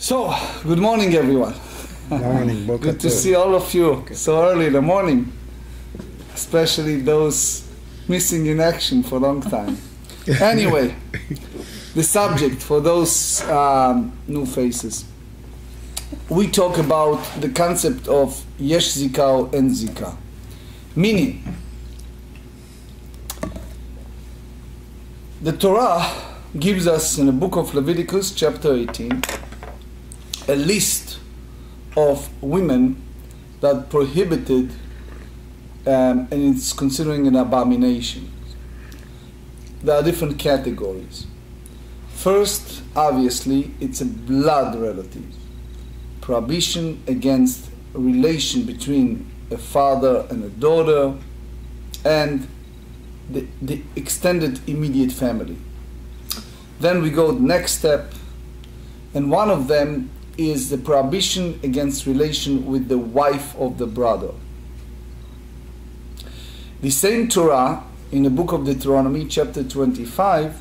So, good morning everyone. Morning, Good to see all of you so early in the morning, especially those missing in action for a long time. Anyway, the subject for those new faces. We talk about the concept of yesh zika and zika. Meaning, the Torah gives us in the book of Leviticus chapter 18 a list of women that prohibited and it's considering an abomination. There are different categories. First, obviously, it's a blood relative. Prohibition against a relation between a father and a daughter and the extended immediate family. Then we go the next step, and one of them is the prohibition against relation with the wife of the brother. The same Torah in the book of Deuteronomy chapter 25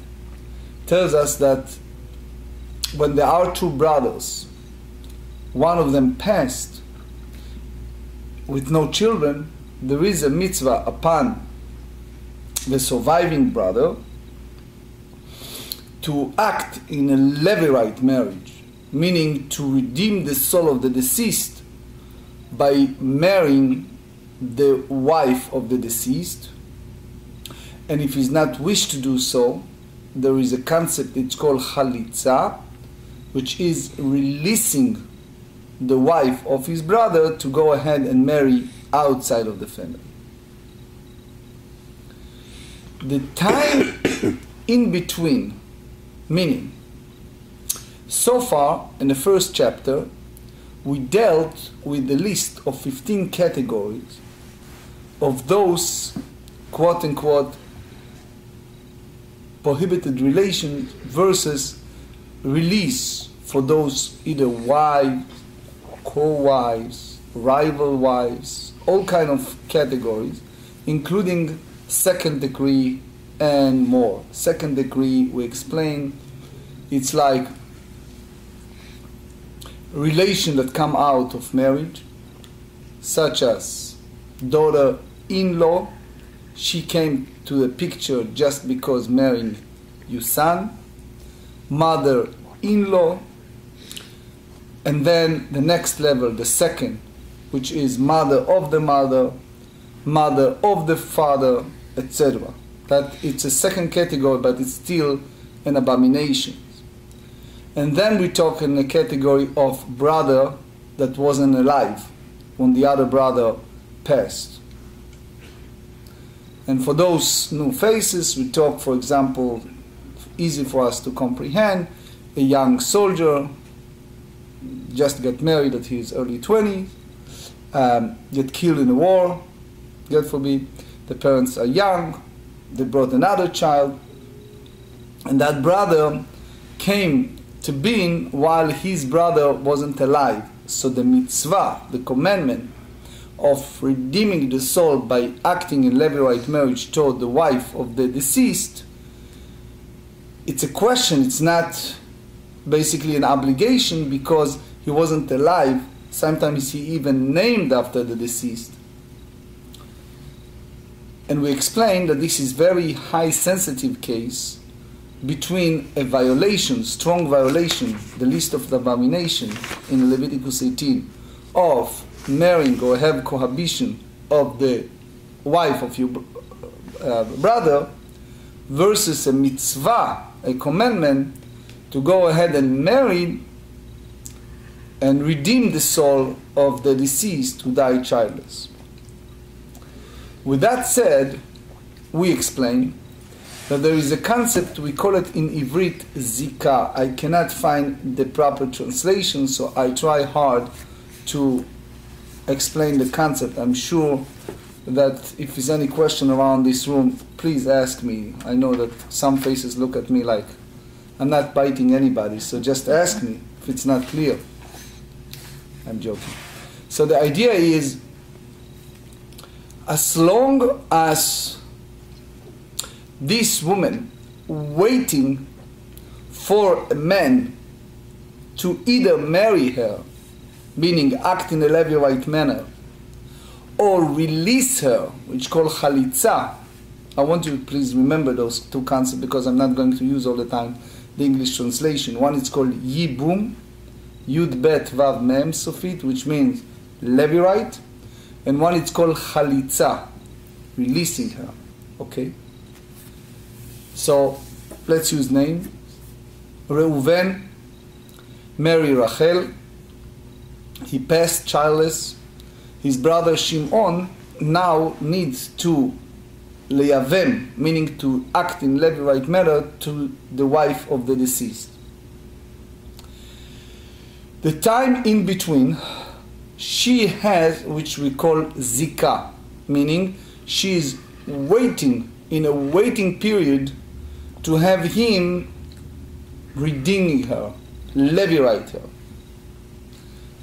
tells us that when there are two brothers, one of them passed with no children, there is a mitzvah upon the surviving brother to act in a levirate marriage, meaning to redeem the soul of the deceased by marrying the wife of the deceased. And if he's not wished to do so, there is a concept, it's called וחליצה, which is releasing the wife of his brother to go ahead and marry outside of the family. The time in between, meaning, so far in the first chapter we dealt with the list of 15 categories of those quote-unquote prohibited relations versus release for those either wives, co-wives, rival wives, all kind of categories, including second degree and more. Second degree, we explain, it's like relation that come out of marriage, such as daughter-in-law, she came to the picture just because marrying your son, mother-in-law, and then the next level, the second, which is mother of the mother, mother of the father, etc. That it's a second category, but it's still an abomination. And then we talk in the category of brother that wasn't alive when the other brother passed. And for those new faces, we talk, for example, easy for us to comprehend, a young soldier just got married at his early 20s, get killed in a war, God forbid, the parents are young, they brought another child, and that brother came to being while his brother wasn't alive. So the mitzvah, the commandment of redeeming the soul by acting in levirate marriage toward the wife of the deceased, it's a question, it's not basically an obligation because he wasn't alive. Sometimes he even named after the deceased. And we explained that this is very high sensitive case between a violation, strong violation, the list of the abomination in Leviticus 18, of marrying or have cohabitation of the wife of your brother, versus a mitzvah, a commandment, to go ahead and marry and redeem the soul of the deceased who died childless. With that said, we explain that there is a concept, we call it in Ivrit zika. I cannot find the proper translation, so I try hard to explain the concept. I'm sure that if there's any question around this room, please ask me. I know that some faces look at me like I'm not biting anybody, so just ask me if it's not clear. I'm joking. So the idea is, as long as this woman waiting for a man to either marry her, meaning act in a Levite manner, or release her, which is called וחליצה. I want you to please remember those two concepts because I'm not going to use all the time the English translation. One is called ייבום, Yud Bet Vav Mem Sofit, which means Levite, and one is called וחליצה, releasing her. Okay? So let's use name. Reuven married Rachel. He passed childless. His brother Shimon now needs to leyavem, meaning to act in Levite manner to the wife of the deceased. The time in between, she has, which we call zika, meaning she is waiting, in a waiting period, to have him redeeming her, Levite her.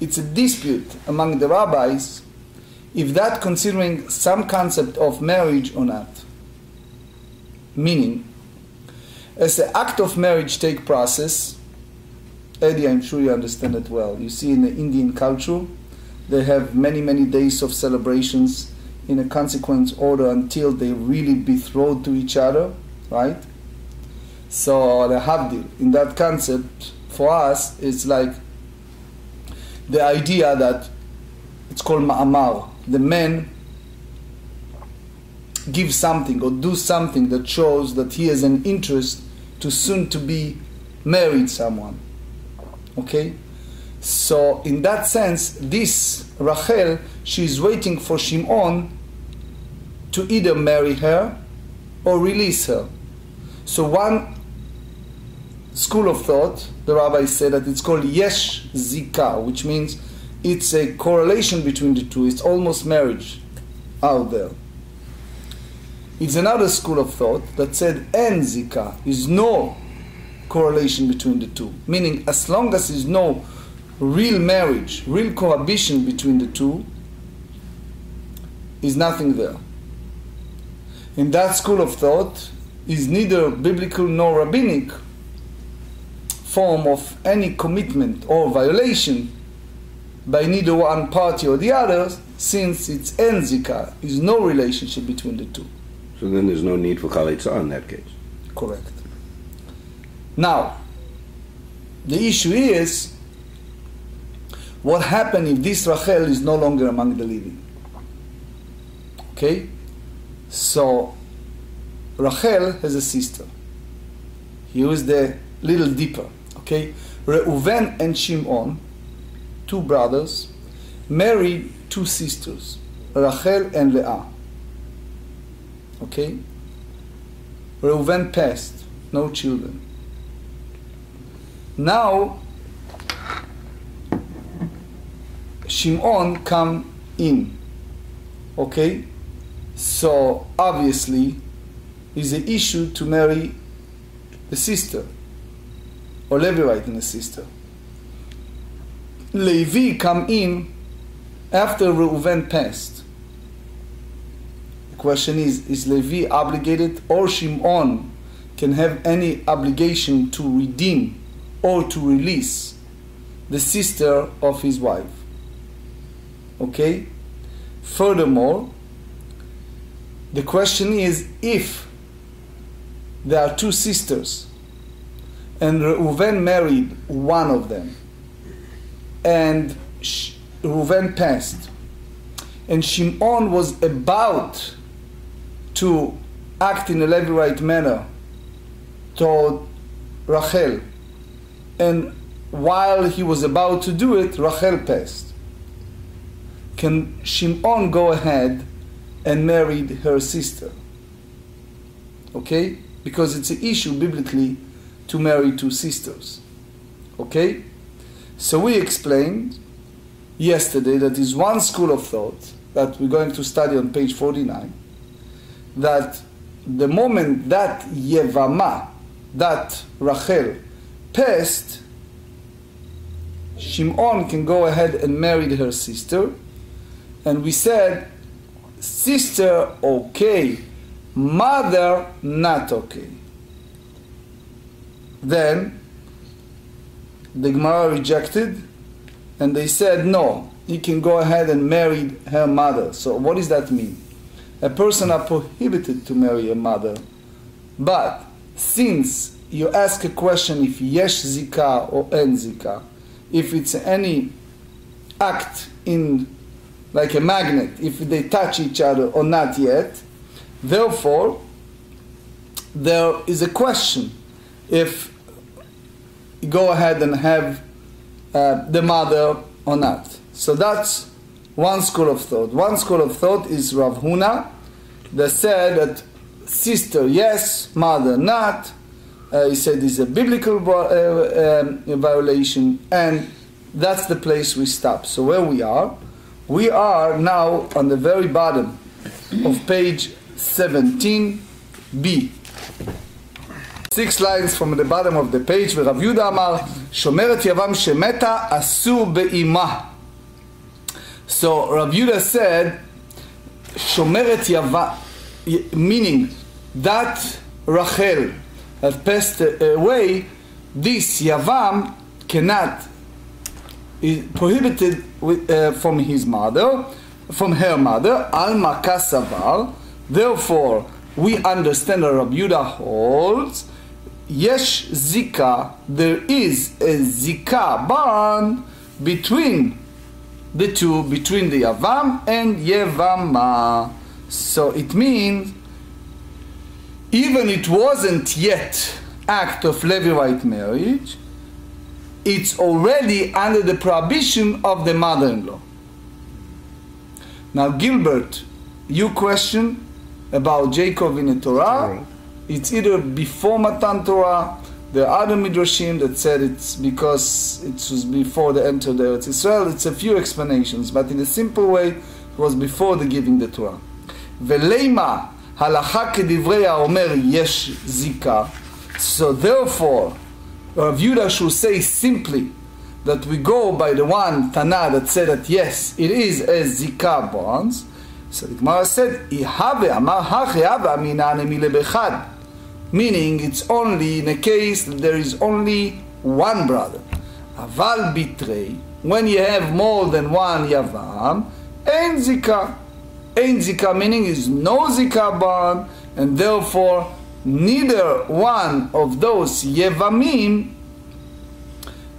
It's a dispute among the rabbis if that considering some concept of marriage or not. Meaning, as the act of marriage take process, Eddie, I'm sure you understand it well. You see in the Indian culture, they have many, many days of celebrations in a consequence order until they really betrothed to each other, right? So the havdil, in that concept, for us, it's like the idea that it's called ma'amar. The man gives something or do something that shows that he has an interest to soon to be married someone. Okay? So in that sense, this Rachel, she is waiting for Shimon to either marry her or release her. So one school of thought, the rabbi said that it's called yesh zika, which means it's a correlation between the two. It's almost marriage out there. It's another school of thought that said en zika, is no correlation between the two. Meaning as long as there's no real marriage, real cohabitation between the two, is nothing there. In that school of thought is neither biblical nor rabbinic form of any commitment or violation by neither one party or the other, since it's en zika, is no relationship between the two. So then there's no need for וחליצה in that case. Correct. Now, the issue is, what happens if this Rachel is no longer among the living? Okay? So, Rachel has a sister. Here is the little deeper. Okay? Reuven and Shimon, two brothers, married two sisters, Rachel and Leah. Okay? Reuven passed, no children. Now, Shimon come in. Okay? So, obviously, is an issue to marry the sister, or Levite in a sister. Levi come in after Reuven passed. The question is Levi obligated, or Shimon can have any obligation to redeem or to release the sister of his wife? Okay? Furthermore, the question is, if there are two sisters and Reuven married one of them and Reuven passed and Shimon was about to act in a Levite manner toward Rachel, and while he was about to do it, Rachel passed, can Shimon go ahead and marry her sister? Okay? Because it's an issue biblically to marry two sisters. Okay? So we explained yesterday that is one school of thought that we're going to study on page 49, that the moment that Yevamah, that Rachel, passed, Shimon can go ahead and marry her sister. And we said, sister, okay, mother, not okay. Then, the Gemara rejected, and they said no, he can go ahead and marry her mother. So what does that mean? A person are prohibited to marry a mother, but since you ask a question if yesh zika or en zika, if it's any act in like a magnet, if they touch each other or not yet, therefore there is a question if you go ahead and have the mother or not. So that's one school of thought. One school of thought is Rav Huna, that said that sister yes, mother not. He said it's a biblical violation, and that's the place we stop. So where we are now on the very bottom of page 17b. 6 lines from the bottom of the page. ורב יהודה אמר, שומרת יבם שמתה אסור באימה. So Rabbi Yehuda said, Shomeret Yavam, meaning that Rachel had passed away, this Yavam cannot, is prohibited from his mother, from her mother, Al Makasavar. Therefore, we understand that Rabbi Yehuda holds, Yesh Zika, there is a Zika bond between the two, between the Yavam and Yevama. So it means even it wasn't yet act of Levite marriage, it's already under the prohibition of the mother-in-law. Now Gilbert, you question about Jacob in the Torah. It's either before Matan Torah. There are other midrashim that said it's because it was before they entered Eretz Israel. It's a few explanations, but in a simple way, it was before the giving the Torah. Veleima halacha kedivrei haomer yesh zika. So therefore, Rav Yehuda should say simply that we go by the one Tana that said that yes, it is a zika bonds. So the Gemara said, Ihave amar hachi hava minane milebechad. Meaning it's only in a case that there is only one brother. Aval bitrei, when you have more than one yavam, ein zika. Ein zika meaning is no zika bond, and therefore neither one of those yevamim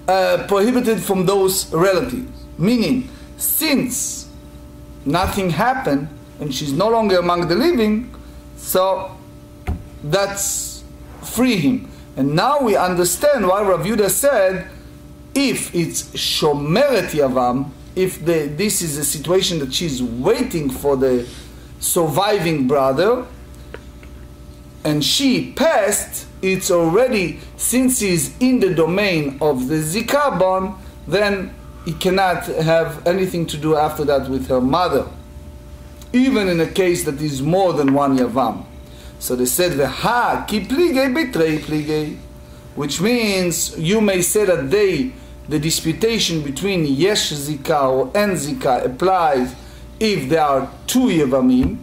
prohibited from those relatives. Meaning, since nothing happened and she's no longer among the living, so that's free him. And now we understand why Rav Yehuda said, if it's shomeret yavam, if this is a situation that she's waiting for the surviving brother, and she passed, it's already, since he's in the domain of the zikah bond, then he cannot have anything to do after that with her mother, even in a case that is more than one yavam. So they said, "Veha ki pligei bitrei pligei," which means you may say that the disputation between yesh zika or en zika applies if there are two yevamim.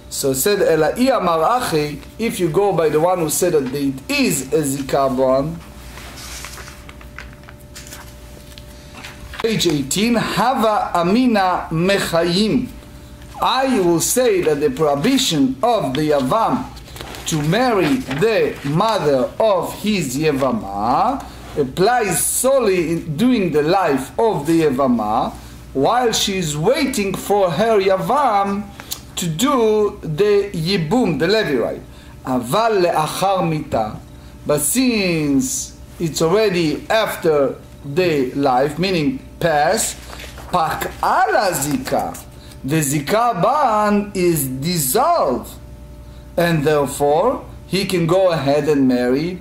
So it said, "Elai amar achi," if you go by the one who said that it is a zika bond. Page 18, Hava amina mechayim. I will say that the prohibition of the Yavam to marry the mother of his Yevama applies solely during the life of the Yevama, while she is waiting for her Yavam to do the ייבום, the Levirate. Aval le'achar mita. But since it's already after the life, meaning past, pak'ala zika, the zika bond is dissolved, and therefore he can go ahead and marry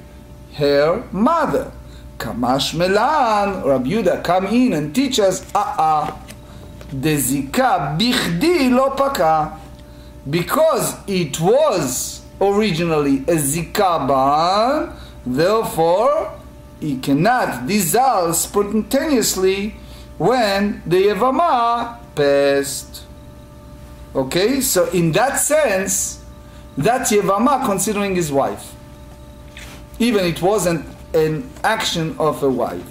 her mother. Kamash melan, Rabbi Yehuda come in and teach us, the zika bichdi lo paka, because it was originally a zika bond, therefore it cannot dissolve spontaneously when the Yevama passed. Okay, so in that sense, that Yevama considering his wife, even it wasn't an action of a wife.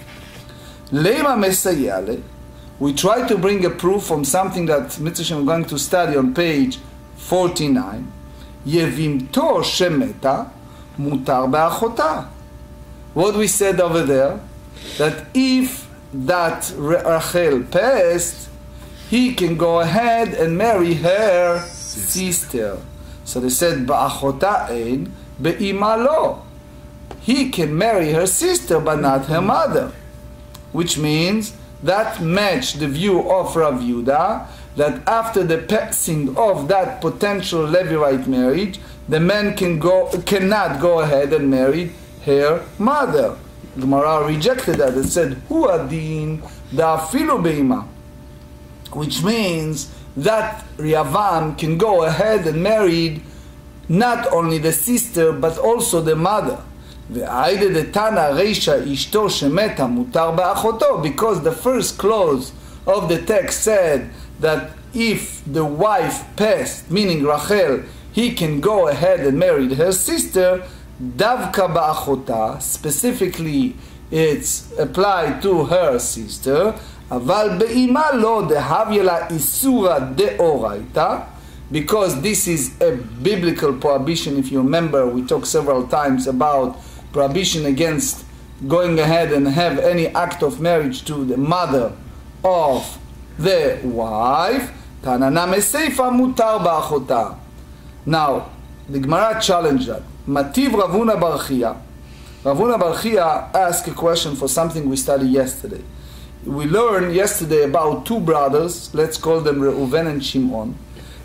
Lema mesayale, we try to bring a proof from something that Mitzvah we're going to study on page 49. Yevimto shemeta mutar be'achota. What we said over there, that if that Rachel passed, he can go ahead and marry her sister. So they said, Ba'achota ein, be'ima lo. He can marry her sister, but not her mother. Which means that matched the view of Rav Yehuda, that after the passing of that potential Levirate marriage, the man cannot go ahead and marry her mother. Gemara rejected that and said, Hu adin da'afilu be'ima. Which means that Yavam can go ahead and marry not only the sister but also the mother. Because the first clause of the text said that if the wife passed, meaning Rachel, he can go ahead and marry her sister. Davka ba'achota, specifically it's applied to her sister. Aval be'ima lo dehavya la isura deoraita, because this is a biblical prohibition. If you remember, we talked several times about prohibition against going ahead and have any act of marriage to the mother of the wife. Tanana meseifa mutar ba'achota. Now, the Gemara challenged that. Mativ Ravuna Barchia. Ravuna Barchia asked a question for something we studied yesterday. We learned yesterday about two brothers, let's call them Reuven and Shimon,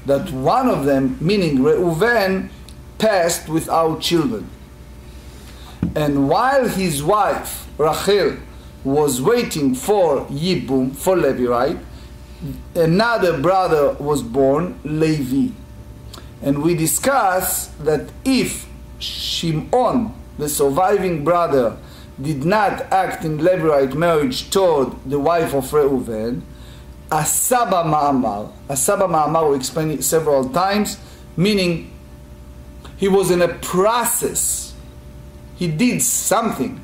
that one of them, meaning Reuven, passed without children. And while his wife, Rachel, was waiting for ייבום, for Levirate, another brother was born, Levi. And we discussed that if Shimon, the surviving brother, did not act in Levirate marriage toward the wife of Reuven, Asaba Ma'amar, we explained it several times, meaning he was in a process. He did something.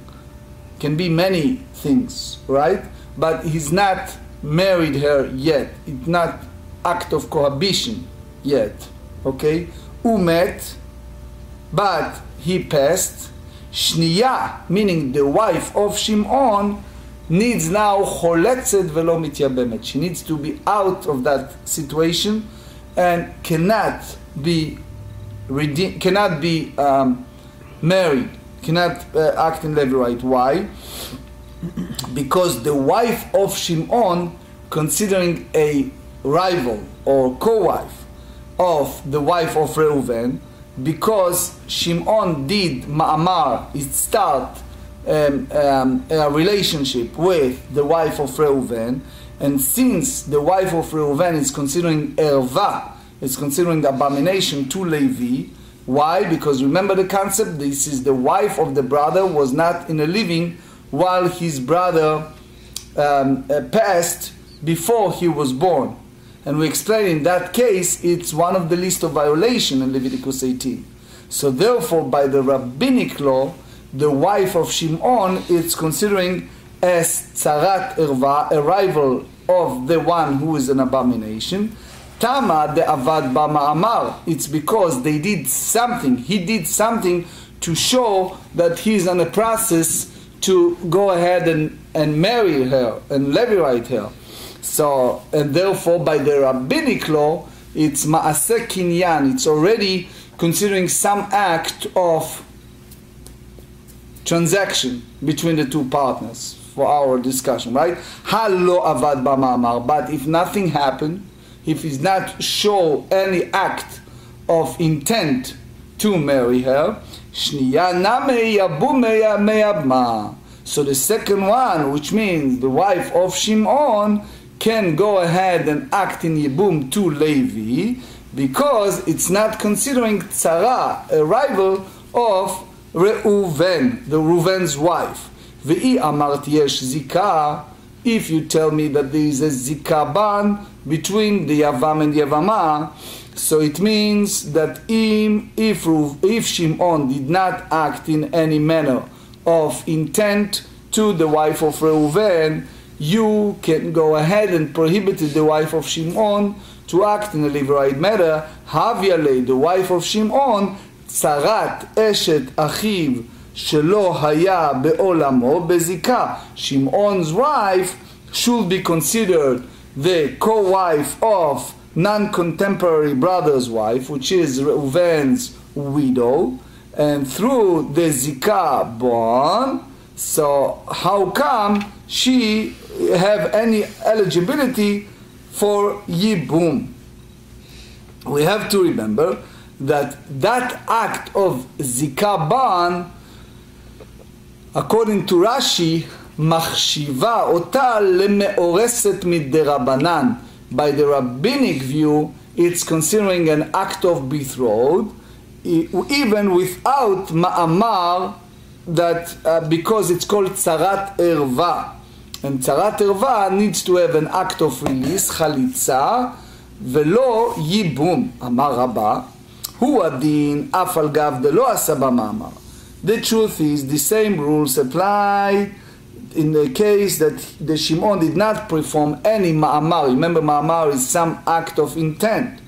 Can be many things, right? But he's not married her yet. It's not act of cohabitation yet. Okay? Umet, but he passed. Shniya, meaning the wife of Shimon, needs now choletzet velo mityabemet. She needs to be out of that situation and cannot be married, cannot act in Levirate. Why? Because the wife of Shimon, considering a rival or co-wife of the wife of Reuven, because Shimon did ma'amar, it start a relationship with the wife of Reuven, and since the wife of Reuven is considering erva, is considering abomination to Levi. Why? Because remember the concept, this is the wife of the brother, was not in a living while his brother passed before he was born. And we explained in that case, it's one of the list of violation in Leviticus 18. So therefore, by the rabbinic law, the wife of Shimon is considering as tzarat erva, a rival of the one who is an abomination. Tama de avad ba ma'amar. It's because they did something. He did something to show that he's in a process to go ahead and marry her and levirate her. So, and therefore by the rabbinic law, it's ma'aseh kinyan. It's already considering some act of transaction between the two partners for our discussion, right? Halo avad b'ma'amar. But if nothing happened, if he's not show any act of intent to marry her, shniya name yabum meyabma. So the second one, which means the wife of Shimon, can go ahead and act in ייבום to Levi, because it's not considering tzara, a rival of Reuven, the Reuven's wife. Ve'i amart yesh zika, if you tell me that there is a zika ban between the Yavam and Yevamah, so it means that if Shimon did not act in any manner of intent to the wife of Reuven, you can go ahead and prohibit the wife of Shimon to act in a Levirate matter. Havyale, the wife of Shimon, tzarat eshet achiv shelo haya be'olamo bezika. Shimon's wife should be considered the co-wife of non-contemporary brother's wife, which is Reuven's widow, and through the zikah bond. So how come she have any eligibility for ייבום? We have to remember that that act of zikah bond, according to Rashi, מחשיבה אותה למאורסת מדרבנן. By the rabbinic view, it's considering an act of betrothal, even without ma'amar, that because it's called tzarat erva. And tzarat erva needs to have an act of release, וחליצה, ולא ייבום. אמר רבה, הוא הדין אף על גב דלא עשה במאמר. The truth is, the same rules apply in the case that the Shimon did not perform any ma'amar. Remember, ma'amar is some act of intent.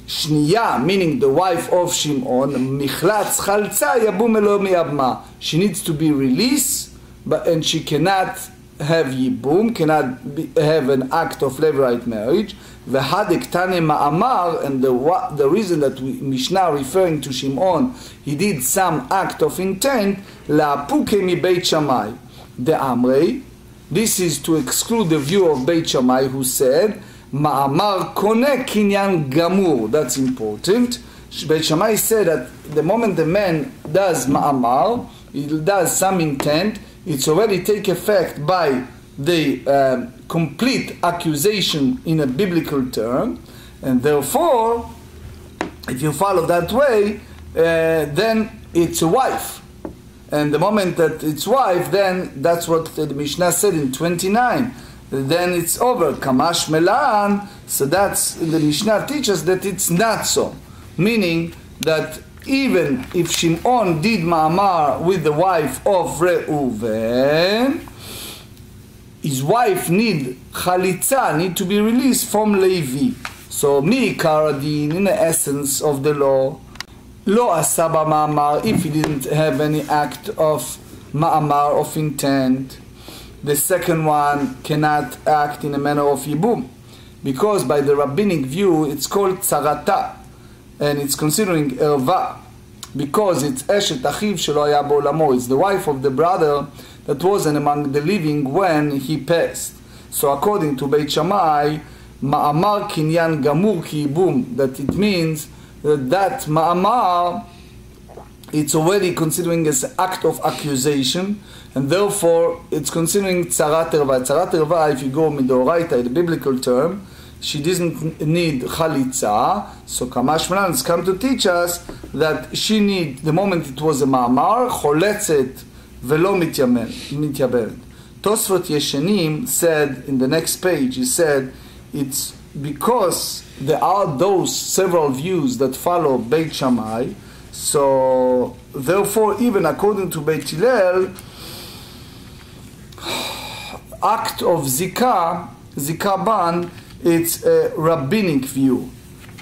Shniya, meaning the wife of Shimon, michlatz chalza yabum elo miyabma. She needs to be released, and she cannot have yibum, cannot have an act of levirate marriage. V'hadek tane ma'amar, and the reason that Mishnah referring to Shimon, he did some act of intent, la'apuke mi Beit Shammai. The Amrei, this is to exclude the view of Beit Shammai, who said, Ma'amar kone kinyan gamur. That's important. Beit Shammai said that the moment the man does ma'amar, he does some intent, it's already take effect by the complete accusation in a biblical term, and therefore, if you follow that way, then it's a wife. And the moment that it's wife, then that's what the Mishnah said in 29. Then it's over. Kamash melan. So that's, the Mishnah teaches that it's not so. Meaning that even if Shimon did ma'amar with the wife of Reuven, his wife need וחליצה, need to be released from Levi. So mi'ikar adin, in the essence of the law, lo asa b'ma'amar, if he didn't have any act of ma'amar, of intent. The second one cannot act in a manner of ייבום, because by the rabbinic view it's called tzarata, and it's considering erva, because it's eshet achiv shelo haya b'olamo. It's the wife of the brother that wasn't among the living when he passed. So according to Beit Shammai, ma'amar kinyan gamur ki ייבום, that it means that ma'amar, it's already considering as an act of accusation, and therefore it's considering tzarat erva. Tzarat erva, if you go midoraita, the biblical term, she doesn't need וחליצה. So Kamash Malan has come to teach us that she need, the moment it was a ma'amar, חולצת ולא מתייבמת. Tosfot Yeshanim said in the next page, he said, it's because there are those several views that follow Beit Shammai, so therefore even according to Beit Hillel, act of zikah ban, it's a rabbinic view,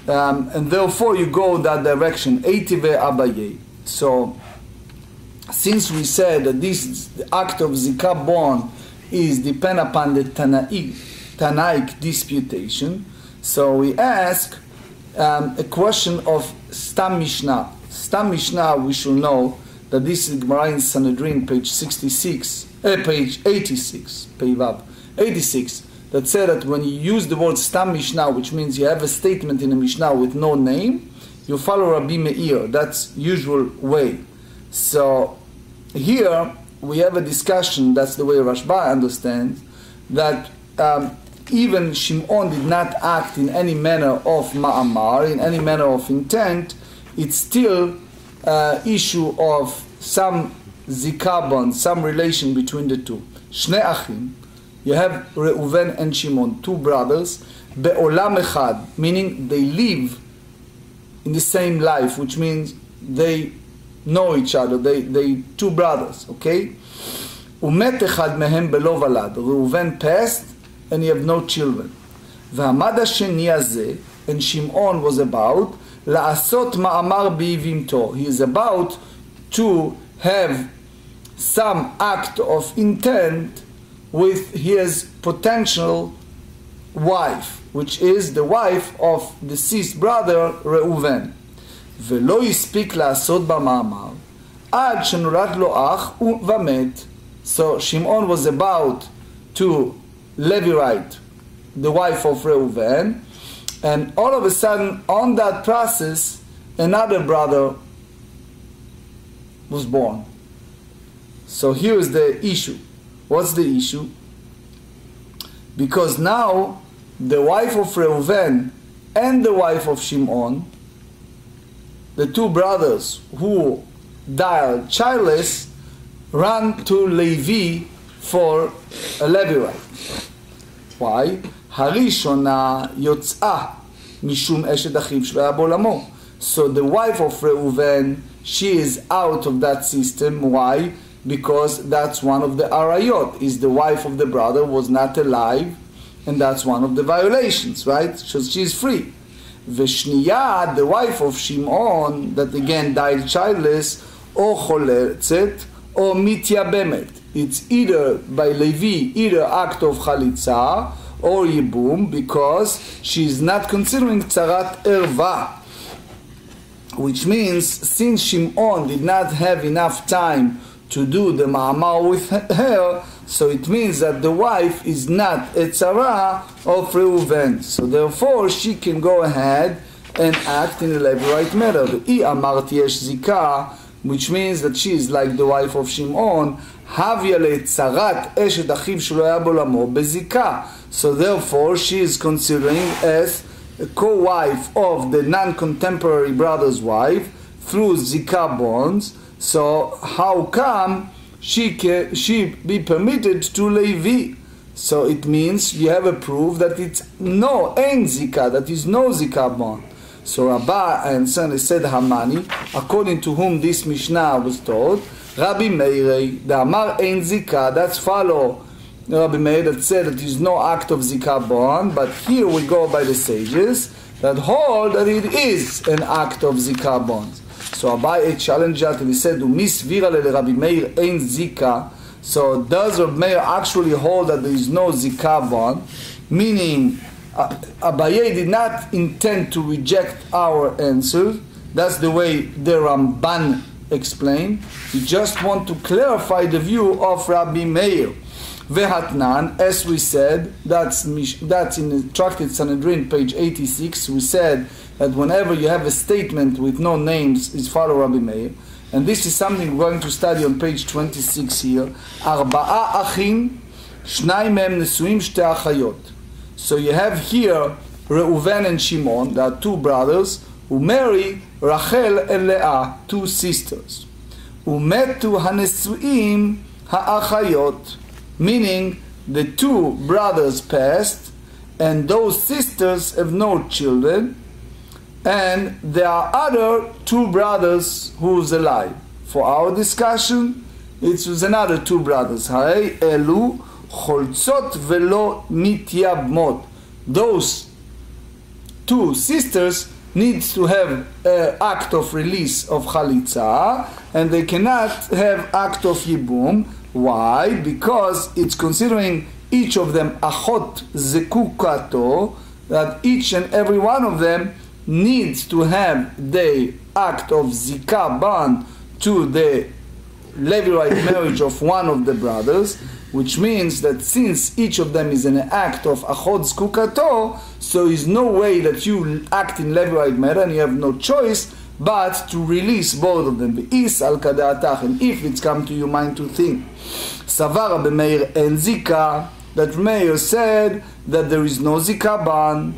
and therefore you go that direction. Eitive Abaye. So since we said that this act of zikah ban is depend upon the Tanaic disputation, so we ask a question of Stam Mishnah. Stam Mishnah, we should know that this is Gemarrah in Sanhedrin, page 66, page 86, Peivav 86, that said that when you use the word Stam Mishnah, which means you have a statement in a Mishnah with no name, you follow Rabbi Meir. That's usual way. So here we have a discussion, that's the way Rashba understands, that even Shimon did not act in any manner of ma'amar, in any manner of intent, it's still issue of some zikah, some relation between the two. Shnei achim, you have Reuven and Shimon, two brothers, be'olam echad, meaning they live in the same life, which means they know each other, they two brothers, okay? ומת אחד מהם בלא ולד, ראובן passed and he have no children. והעמד השני הזה, and Shimon was about, לעשות מאמר ביבמתו. He is about to have some act of intent with his potential wife, which is the wife of deceased brother Reuven. ולא הספיק לעשות במאמר, עד שנולד לו אח ומת. So Shimon was about to levirate the wife of Reuven, and all of a sudden on that process another brother was born. So here is the issue. What's the issue? Because now the wife of Reuven and the wife of Shimon, the two brothers who died childless, ran to Levi for a levirate. Why? הראשונה יוצאה משום אשת אחיו שלא היה בעולמו. So the wife of Reuven, she is out of that system. Why? Because that's one of the arayot, is the wife of the brother was not alive, and that's one of the violations, right? So she's free. ושנייה, the wife of Shimon, that again died childless, או חולצת, או מתייבמת. It's either by Levi, either act of וחליצה, or ייבום, because she's not considering tzarat erva. Which means, since Shimon did not have enough time to do the ma'amar with her, so it means that the wife is not a tzara of Reuven. So therefore, she can go ahead and act in a levirate matter. I amarti yesh zika, which means that she is like the wife of Shimon, havya le'tzarat eshet achiv shelo haya b'olamo bezika. So therefore, she is considering as a co-wife of the non-contemporary brother's wife through zika bonds. So how come she be permitted to Levi? So it means you have a proof that it's no ein zika, that is no zika bond. So Rabbi and son said Hamani, according to whom this Mishnah was taught, Rabbi Meir, the Amar ein zika, that's follow Rabbi Meir that said that there is no act of zika bond, but here we go by the sages that hold that it is an act of zika bond. So Abai challenged that and he said, "Umisvira le Rabbi Meir ein zika." So does Rabbi Meir actually hold that there is no zika bond? Meaning, Abaye did not intend to reject our answer. That's the way the Ramban explained. We just want to clarify the view of Rabbi Meir. Vehatnan, as we said, that's in the Tractate Sanhedrin, page 86. We said that whenever you have a statement with no names, is follow Rabbi Meir. And this is something we're going to study on page 26 here. Arba'a achim, shnai mehem nesuim shte achayot. So you have here Reuven and Shimon, there are two brothers, who marry Rachel and Leah, two sisters. Umetu hanesuim ha'achayot, meaning the two brothers passed, and those sisters have no children, and there are other two brothers who's alive. For our discussion, it was another two brothers. Harei elu cholzot velo mityabmot. Those two sisters needs to have an act of release of וחליצה, and they cannot have act of ייבום. Why? Because it's considering each of them achot zekukato, that each and every one of them needs to have the act of zika bond to the levirate marriage of one of the brothers, which means that since each of them is an act of achot zekukato, so there's no way that you act in levirate matter and you have no choice but to release both of them. And if it's come to your mind to think, Savar Rabbi Meir en zika, that Meir said that there is no zika bond,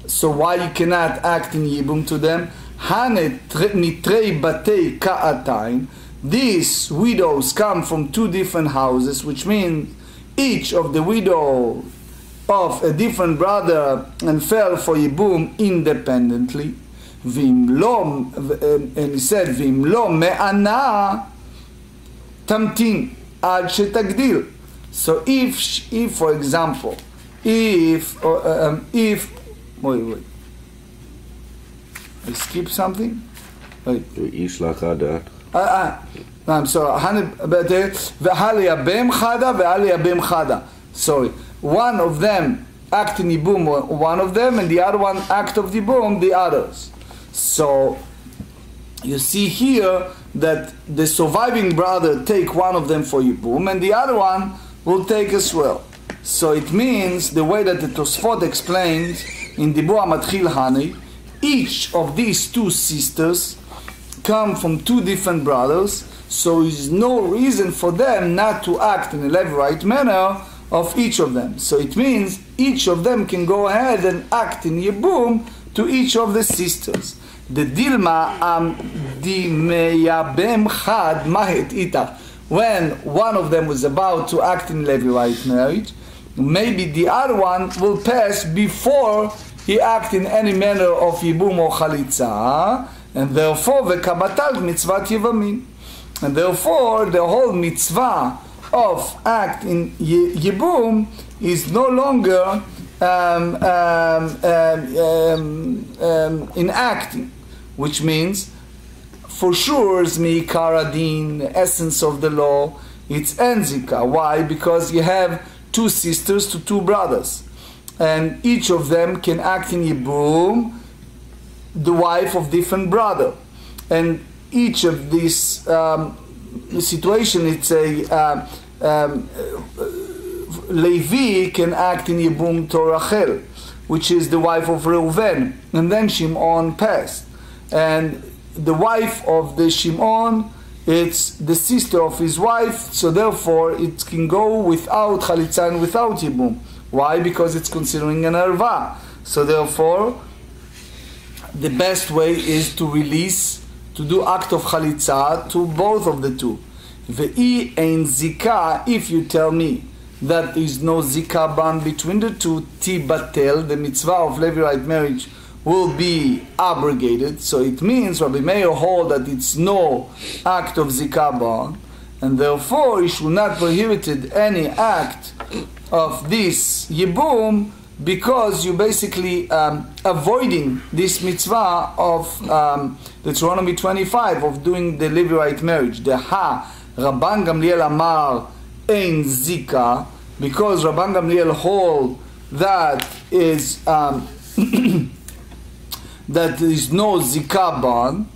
so why you cannot act in ייבום to them? Nitrei batei ka'atain. These widows come from two different houses, which means each of the widow of a different brother and fell for ייבום independently. ואם לא, and he said, ואם לא מענה, תמתין עד שתגדיל. So if for example, if wait, I skip something? Wait. I'm sorry. Sorry. One of them act in ייבום, one of them, and the other one act of ייבום, the others. So you see here that the surviving brother take one of them for ייבום, and the other one will take as well. So it means the way that the Tosfot explains in דיבור המתחיל הני, each of these two sisters come from two different brothers, so there is no reason for them not to act in a levirate manner of each of them. So it means each of them can go ahead and act in ייבום to each of the sisters. The dilma dimeyabem chad mahet itach. When one of them was about to act in levirate marriage, maybe the other one will pass before he act in any manner of ייבום or וחליצה, and therefore v'kabatal mitzvat yevamim. And therefore the whole mitzvah of act in ייבום is no longer in acting, which means for sure is mi'ikar adin, the essence of the law, it's enzika. Why? Because you have two sisters to two brothers, and each of them can act in ייבום, the wife of different brother, and each of these situation, it's a Levi can act in ייבום to Rachel, which is the wife of Reuven, and then Shimon passed, and the wife of the Shimon, it's the sister of his wife, so therefore it can go without וחליצה and without ייבום. Why? Because it's considering an erva. So therefore the best way is to release, to do act of וחליצה to both of the two. Ve'i ein zika, if you tell me that there is no zika bond between the two, tibatel, the mitzvah of levirate marriage will be abrogated. So it means Rabbi Meir hold that it's no act of zika bond, and therefore he should not prohibited any act of this ייבום, because you basically avoiding this mitzvah of Deuteronomy 25 of doing the levirate marriage. The Rabban Gamliel Amar ein zika, because Rabban Gamliel hold that is that there is no zika bond,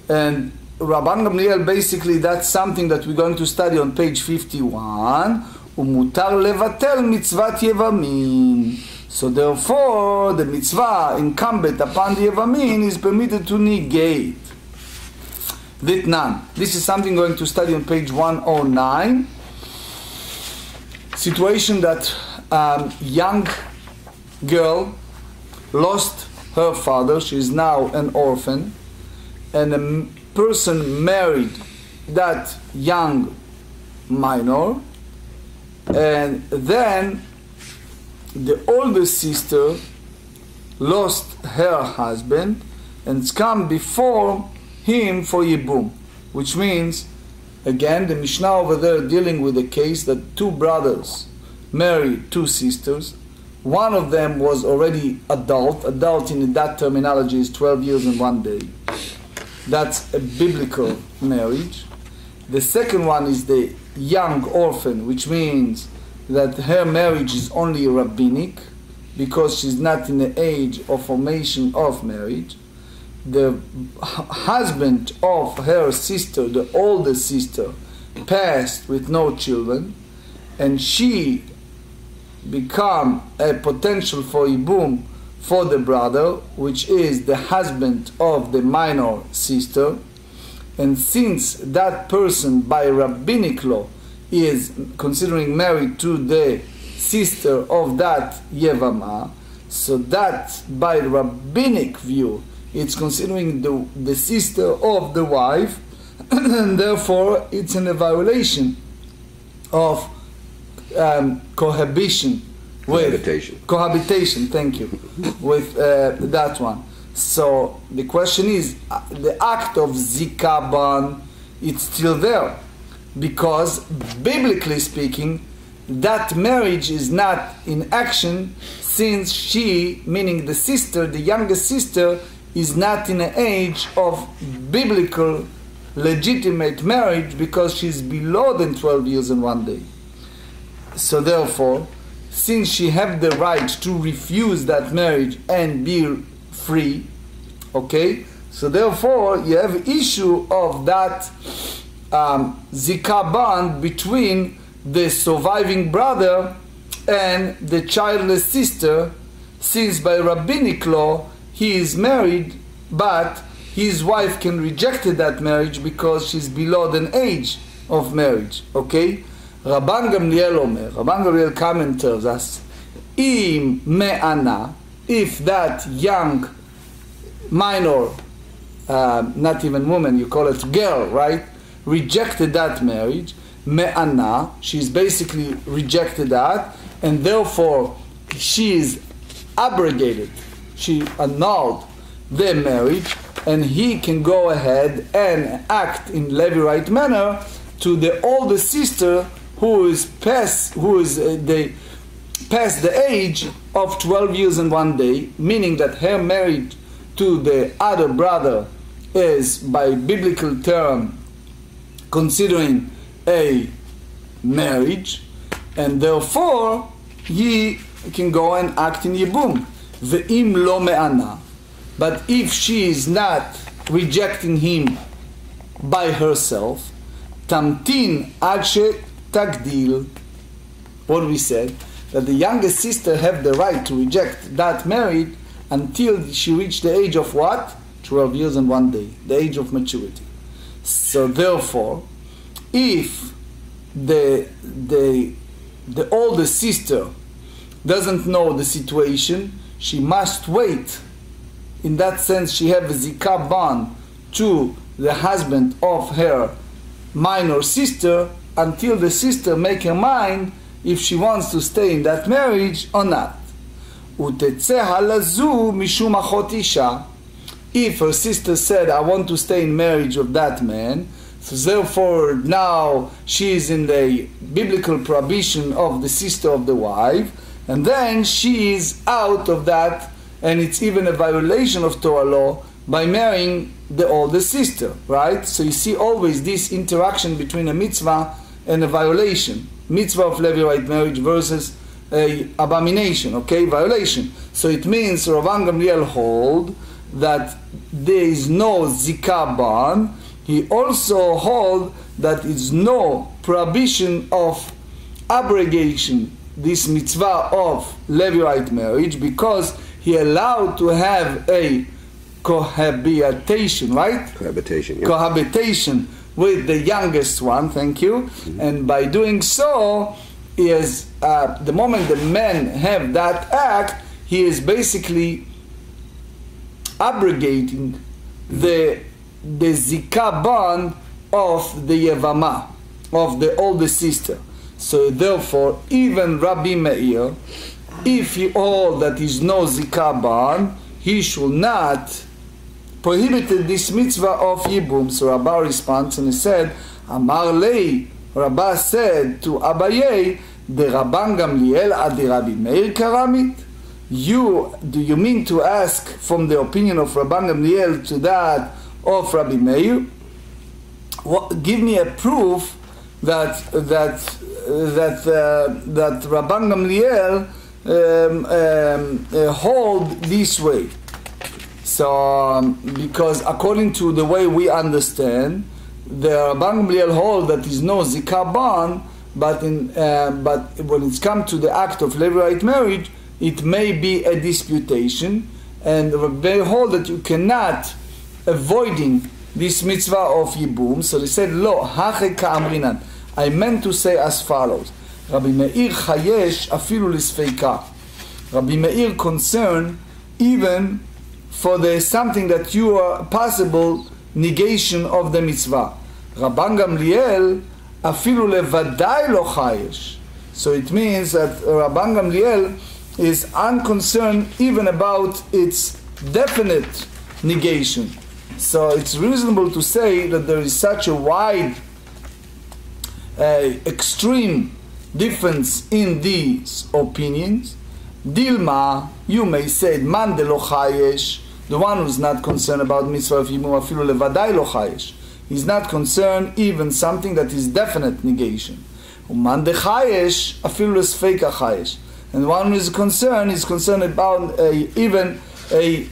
and Rabban Gamliel basically that's something that we're going to study on page 51. ומותר לבטל מצוות יבמין. So therefore the mitzvah incumbent upon the yevamim is permitted to negate. Vitnan. This is something going to study on page 109. Situation that young girl lost her father, she is now an orphan, and a person married that young minor, and then the older sister lost her husband and it's come before him for ייבום, which means, again, the Mishnah over there dealing with the case that two brothers married two sisters. One of them was already adult in that terminology is 12 years and 1 day. That's a biblical marriage. The second one is the young orphan, which means that her marriage is only rabbinic because she's not in the age of formation of marriage. The husband of her sister, the older sister, passed with no children, and she become a potential for ייבום for the brother, which is the husband of the minor sister. And since that person by rabbinic law is considering married to the sister of that Yevamah, so that by rabbinic view it's considering the sister of the wife, and therefore it's in a violation of cohabitation, thank you, with that one. So the question is, the act of zikaban, it's still there, because biblically speaking, that marriage is not in action, since she, meaning the sister, the youngest sister, is not in an age of biblical legitimate marriage, because she's below than 12 years and 1 day. So therefore, since she have the right to refuse that marriage and be free, okay, so therefore you have issue of that zikah bond between the surviving brother and the childless sister, since by rabbinic law he is married, but his wife can reject that marriage because she's below the age of marriage, okay? Rabban Gamliel Omer, Rabban Gamliel comments us, Im me'ana, if that young minor, not even woman, you call it girl, right, rejected that marriage, me'ana, she's basically rejected that, and therefore she is abrogated, she annulled the marriage, and he can go ahead and act in Levirate manner to the older sister who is past the age of 12 years and 1 day, meaning that her marriage to the other brother is, by biblical term, considering a marriage, and therefore he can go and act in ייבום. ואם לא מענה, but if she is not rejecting him by herself, tamtin ad tagdil. What we said, that the youngest sister have the right to reject that marriage until she reached the age of what? 12 years and 1 day, the age of maturity. So therefore, if the older sister doesn't know the situation, she must wait. In that sense, she have a zikah bond to the husband of her minor sister until the sister make her mind if she wants to stay in that marriage or not. If her sister said, I want to stay in marriage of that man, so therefore now she is in the biblical prohibition of the sister of the wife, and then she is out of that, and it's even a violation of Torah law by marrying the older sister, right? So you see always this interaction between a mitzvah and a violation. Mitzvah of Levirate marriage versus a abomination, okay, violation. So it means Rabban Gamliel hold that there is no zikah bond. He also hold that is no prohibition of abrogation, this mitzvah of Levirate marriage, because he allowed to have a cohabitation, right? Cohabitation, yeah. Cohabitation with the youngest one, thank you. Mm-hmm. And by doing so, is the moment the men have that act, he is basically abrogating the zikah bond of the Yevamah, of the older sister. So therefore, even Rabbi Meir, if he hold that is no zikah bond, he should not prohibited this mitzvah of ייבום. So Rabbah responds and he said, Amar lei, Rabbah said to Abaye, the Rabban Gamliel adi Rabbi Meir karamit? Do you mean to ask from the opinion of Rabban Gamliel to that of Rabbi Meir? Give me a proof that Rabban Gamliel hold this way. So, because according to the way we understand, the Rabban Gamliel hold that is no zikah bond, but when it's come to the act of Levirate marriage, it may be a disputation, and they hold that you cannot avoiding this mitzvah of ייבום. So they said, lo, hache ka'amrinan. I meant to say as follows. Rabbi Meir chayesh afilu l'sfeika. Rabbi Meir concerned even for the something that you are possible negation of the mitzvah. Rabban Gamliel afilu levadai lo chayesh. So it means that Rabban Gamliel is unconcerned even about its definite negation. So it's reasonable to say that there is such a wide, extreme difference in these opinions. Dilma, you may say, man de lo chayesh, the one who's not concerned about mitzvah of ייבום אפילו לבדאי lo chayesh. He's not concerned even something that is definite negation. Man de chayesh אפילו לספק chayesh. And the one who is concerned about even a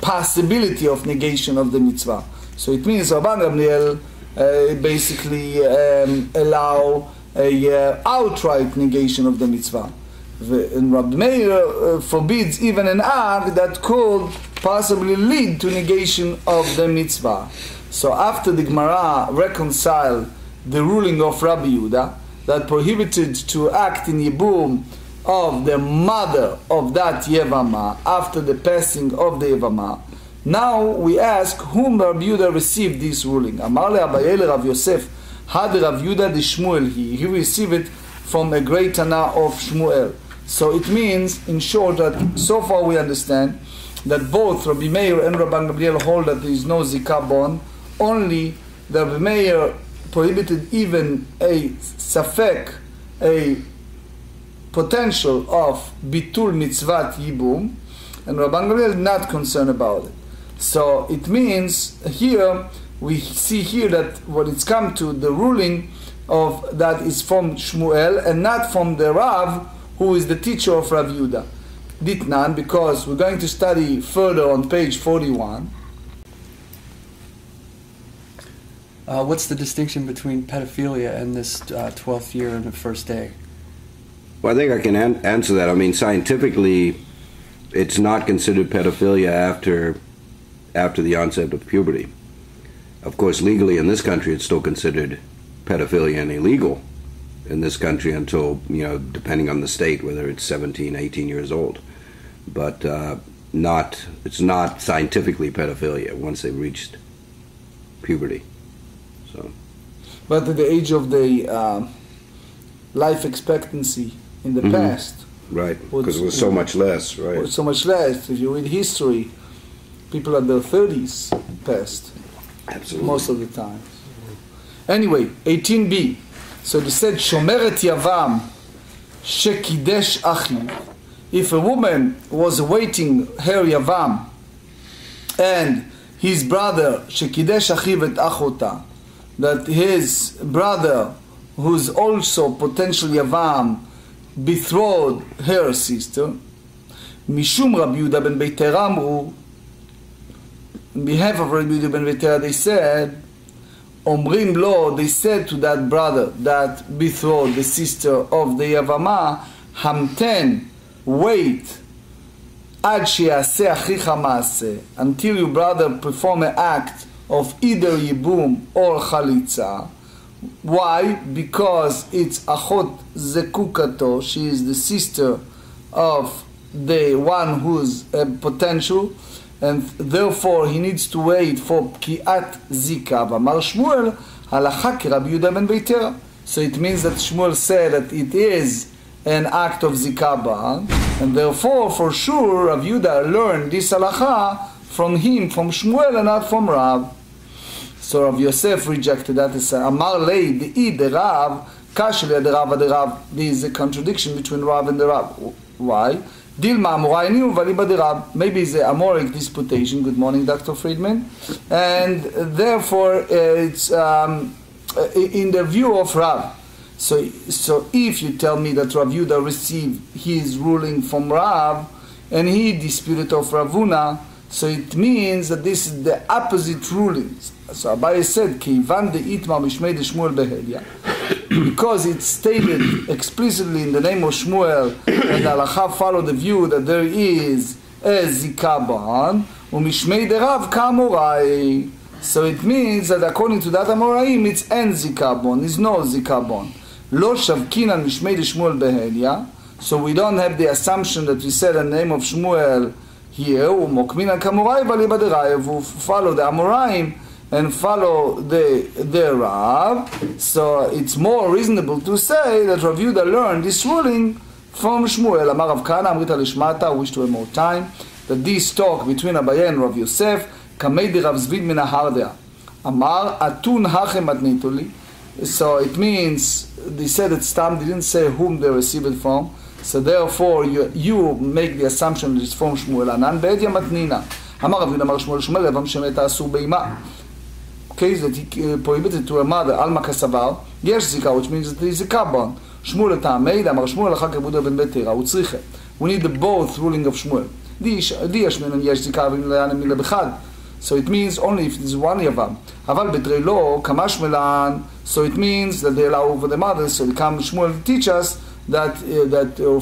possibility of negation of the mitzvah. So it means Rabban Gamliel basically allow a outright negation of the mitzvah. And Rabbi Meir forbids even an act that could possibly lead to negation of the mitzvah. So after the Gemara reconciled the ruling of Rabbi Yehuda that prohibited to act in ייבום of the mother of that Yevamah after the passing of the Yevamah, now we ask whom Rabbi Yehuda received this ruling. Amar le Abaye le Rav Yosef, had Rav Yehuda de Shmuel he received it from a great Tana of Shmuel. So it means, in short, that so far we understand that both Rabbi Meir and Rabban Gamliel hold that there is no zikah bond. Only the Rabbi Meir prohibited even a safek, a potential of bitul mitzvat ייבום, and Rabban Gamliel is not concerned about it. So it means here we see here that when it's come to the ruling of that is from Shmuel and not from the Rav who is the teacher of Rav Yehuda. Ditnan, because we're going to study further on page 41. What's the distinction between pedophilia and this 12th year and the first day? Well, I think I can answer that. I mean, scientifically, it's not considered pedophilia after the onset of puberty. Of course, legally in this country, it's still considered pedophilia and illegal in this country until, depending on the state, whether it's 17, 18 years old. But it's not scientifically pedophilia once they've reached puberty. So. But at the age of the life expectancy in the past. Right, because it was so much less, right? So much less. If you read history, people at their 30s passed. Absolutely. Most of the time. Anyway, 18b. So they said, Shomeret Yavam Shekidesh Achi. If a woman was awaiting her Yavam and his brother Shekidesh Achi vet Achota, that his brother, who's also potential Yavam, betrothed her sister, Mishum Rabbi Yehuda ben Beiter Amru, on behalf of Rabbi Yehuda ben Beiter, they said, Omrim lo, they said to that brother that betrothed the sister of the Yavama, Hamten, wait, ad she'aseh achicha ma'aseh, until your brother perform an act of either ייבום or וחליצה. Why? Because it's achot zekukato, she is the sister of the one who's potential, and therefore he needs to wait for pkiat zika. V'amar Shmuel halacha k'Rabbi Yehuda ben Beiter. So it means that Shmuel said that it is an act of zika, and therefore for sure Rabbi Yehuda learned this halacha from him, from Shmuel, and not from Rav. So Rav Yosef rejected that. He said, Amar lei de'i de Rav, kashli de Rav de Rav. There is a contradiction between Rav and the Rav. Why? Dilma amorayni uvaliba de Rav. Maybe it's an Amoric disputation. Good morning, Dr. Friedman. And therefore, it's in the view of Rav. So if you tell me that Rav Yehuda received his ruling from Rav, and he disputed of Ravuna, so it means that this is the opposite rulings. So Abaye said, Kivan de itma mishmei de Shmuel behedya, because it's stated explicitly in the name of Shmuel, and halacha follow the view that there is a zikah bond, umishmei de Rav ka'amorai. So it means that according to that Amoraim, it's en zikah bond, is no zikah bond. Lo shavkinan mishmei de Shmuel behedya. So we don't have the assumption that we said in the name of Shmuel here, umokminan ka'amorai baliba de Rav, follow the Amoraim and follow the Rav. So it's more reasonable to say that Rav Yehuda learned this ruling from Shmuel. Amar Rav Kana, Amrita Lishmata, I wish to have more time. that this talk between Abaye and Rav Yosef, kamei de Rav Zvid min ha'ardea. Amar, atun hachem atnitoli. So it means, they said that Stam didn't say whom they received it from, so therefore you make the assumption that it's from Shmuel Anan, be'ed yamatnina. Amar Rav Yehuda Amar Shmuel Shmuel, Yavam shemeta asur be'ima. Okay, that he prohibited to a mother, Alma Kasavar, Yesh Zika, which means that there is a carbon. Shmuel Ta'ameid, Amar Shmuel Achak Yehuda ben Betera, Utzriche. We need the both ruling of Shmuel. Di Yashmin and Yesh Zika, Vim Le'anem Mila Bechad. So it means only if there's one Yavam. Aval Betrei Lo, Kamash Melan, so it means that they allow over the mother, so the Kam Shmuel teach us that,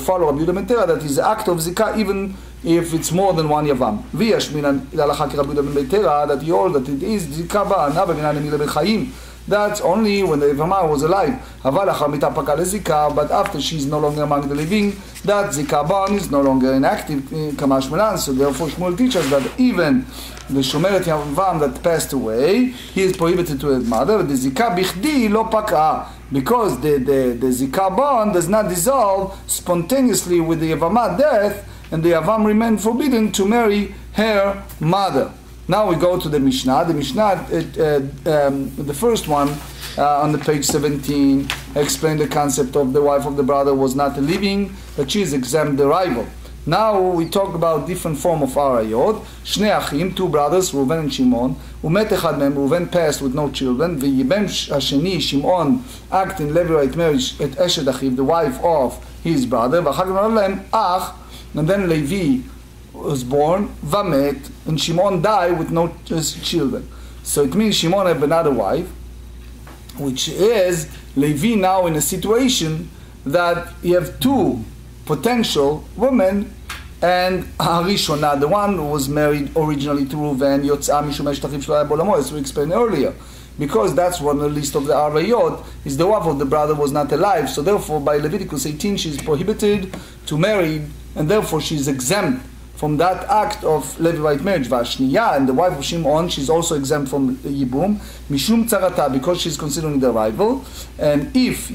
follow Rabbi Yehuda ben Betera, that is the act of Zika, even if it's more than one Yavam. Viyash minan ilalacha Rabbi Yehuda ben Betera, that he holds that it is Zika ba'ana b'minan mila b'chaim. That's only when the Yevamah was alive. Aval achar mita paka lezika, but after she's no longer among the living, that Zika ba'an is no longer inactive, kamash melan. So therefore Shmuel teaches that even the Shomeret Yavam that passed away, he is prohibited to his mother. The Zika bichdi lo paka, because the Zika ba'an does not dissolve spontaneously with the Yevamah death, and the Yavam remained forbidden to marry her mother. Now we go to the Mishnah. The Mishnah, the first one, on the page 17, explained the concept of the wife of the brother was not a living, but she is exempt the rival. Now we talk about different form of arayot. Shnei achim, two brothers, Reuven and Shimon. Umet echad mem, Reuven passed with no children. V'yibem hasheni, Shimon, act in levirate marriage at eshed achiv, the wife of his brother. V'achar nolad lahem ach, and then Levi was born, Vamet, and Shimon died with no children. So it means Shimon have another wife, which is Levi now in a situation that you have two potential women, and Harishona, the one who was married originally to Reuven, Yotzah mishum eshtachiv shlo haya bolamo, as we explained earlier. Because that's one on the list of the Arayot, is the wife of the brother was not alive, so therefore by Leviticus 18 she is prohibited to marry, and therefore she is exempt from that act of Levite marriage. Vashniya, and the wife of Shimon, she's also exempt from ייבום, mishum tzarata, because she's considering the rival. And if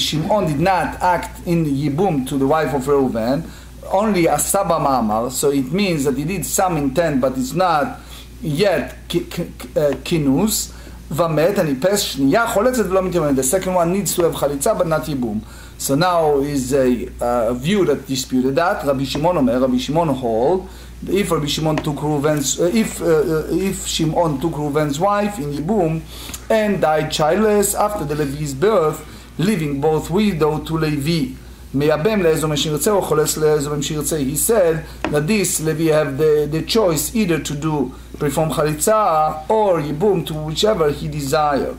Shimon did not act in ייבום to the wife of Reuven, only asaba ma'amar, so it means that he did some intent, but it's not yet kinus. Vamet, and he passed shniya choletzet v'lo mityamen. The second one needs to have וחליצה but not ייבום. So now is a view that disputed that. Rabbi Shimon hold, if Rabbi Shimon took Reuven's, if Shimon took Reuven's wife in ייבום and died childless after the Levi's birth, leaving both widow to Levi. מייבם לאיזו משירצה או חולץ לאיזו משירצה. He said that this Levi have the choice either to do perform וחליצה or ייבום, to whichever he desired.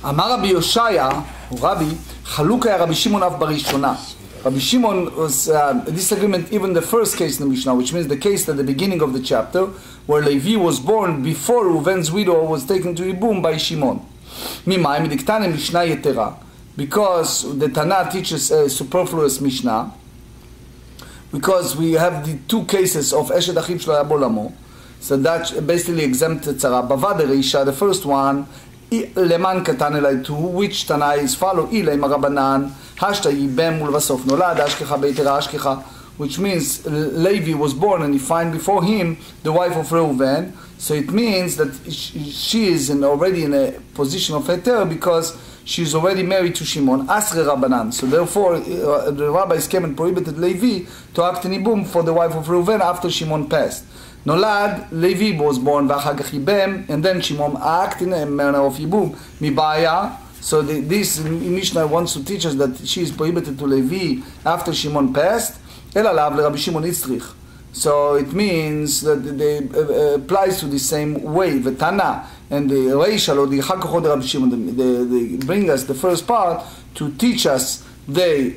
אמר רבי יושעיה, הוא רבי, חלוק היה רבי שמעון אף בראשונה. Rabbi Shimon was a disagreement even the first case in the Mishnah, which means the case at the beginning of the chapter, where Levi was born before Reuven's widow was taken to ייבום by Shimon. ממאי מדקתנא משנה יתרה. Because the Tanakh teaches a superfluous Mishnah, because we have the two cases of Eshed Achiv Shlo Haya Bolamo, so that basically exempted Tzara. Bavad Reisha, the first one, Leman Katan Elai, to which Tanai is follow, Ilay Marabanan, Hashta Yibem Ulvasof Nolad, Ashkecha Beitera Ashkecha, which means Levi was born and he find before him the wife of Reuven, so it means that she is already in a position of heter because she is already married to Shimon, Asre Rabbanan. So therefore, the rabbis came and prohibited Levi to act in ייבום for the wife of Reuven after Shimon passed. Nolad, Levi was born, ואחר כך ייבם, and then Shimon act in a manner of ייבום. Mibaya, so this Mishnah wants to teach us that she is prohibited to Levi after Shimon passed, אלא לאו לרבי שמעון יצריך. So it means that it applies to the same way. V'tana and the Reisha or the Chakachod Rabbi Shimon, they bring us the first part to teach us the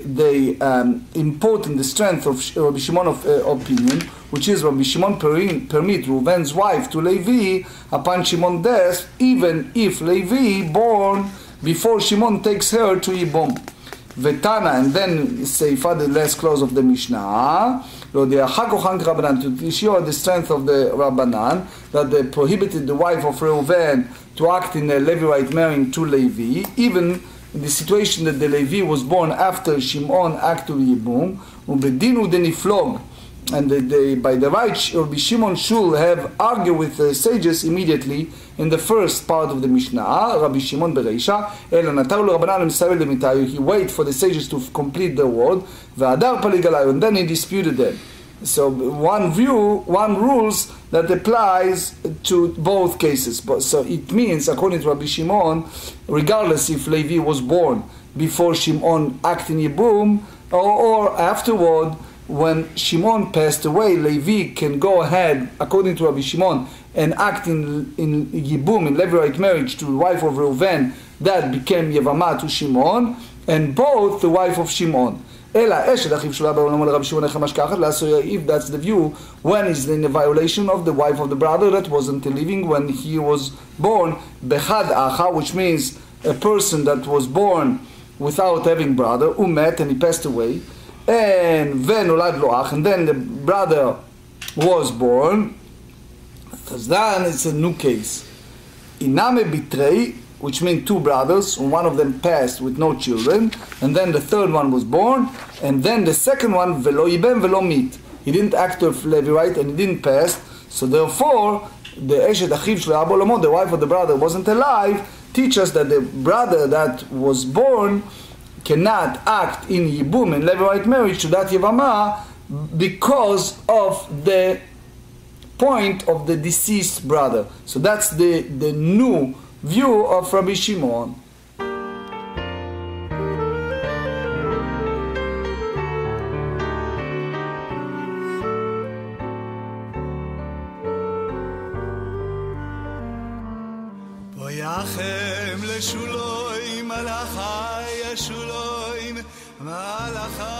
important, the strength of Rabbi Shimon's opinion, which is Rabbi Shimon permit Reuven's wife to Levi upon Shimon's death, even if Levi born before Shimon takes her to ייבום. V'tana, and then say the last clause of the Mishnah, to show the strength of the Rabbanan, that they prohibited the wife of Reuven to act in a Levite marrying to Levi, even in the situation that the Levi was born after Shimon acted ייבום, ובדין ודנפלוג, by the right, Rabbi Shimon should have argued with the sages immediately in the first part of the Mishnah. Rabbi Shimon bereisha, elo nataru l'Rabbanan l'misarel l'mitayu. He waited for the sages to complete their word, ve'adar paligalayu, and then he disputed them. So one rules that applies to both cases. So it means, according to Rabbi Shimon, regardless if Levi was born before Shimon acted in ייבום or afterward, when Shimon passed away, Levi can go ahead, according to Rabbi Shimon, and act in ייבום, in Levirate marriage, to the wife of Reuven, that became Yevamot to Shimon, and both the wife of Shimon. If that's the view, when is in a violation of the wife of the brother that wasn't living when he was born, which means a person that was born without having brother, umet, and he passed away, and then the brother was born, then it's a new case. Iname bitrei, which means two brothers, and one of them passed with no children, and then the third one was born, and then the second one, velo ייבם velo mit. He didn't act of Levirate and he didn't pass, so therefore, the eshet achiv shel Abba Olamot, the wife of the brother, wasn't alive, teach us that the brother that was born cannot act in ייבום, in Levirate marriage, to that Yevamah, because of the point of the deceased brother. So that's the new view of Rabbi Shimon. Boyachem leshuloim alachai yeshuloim malachai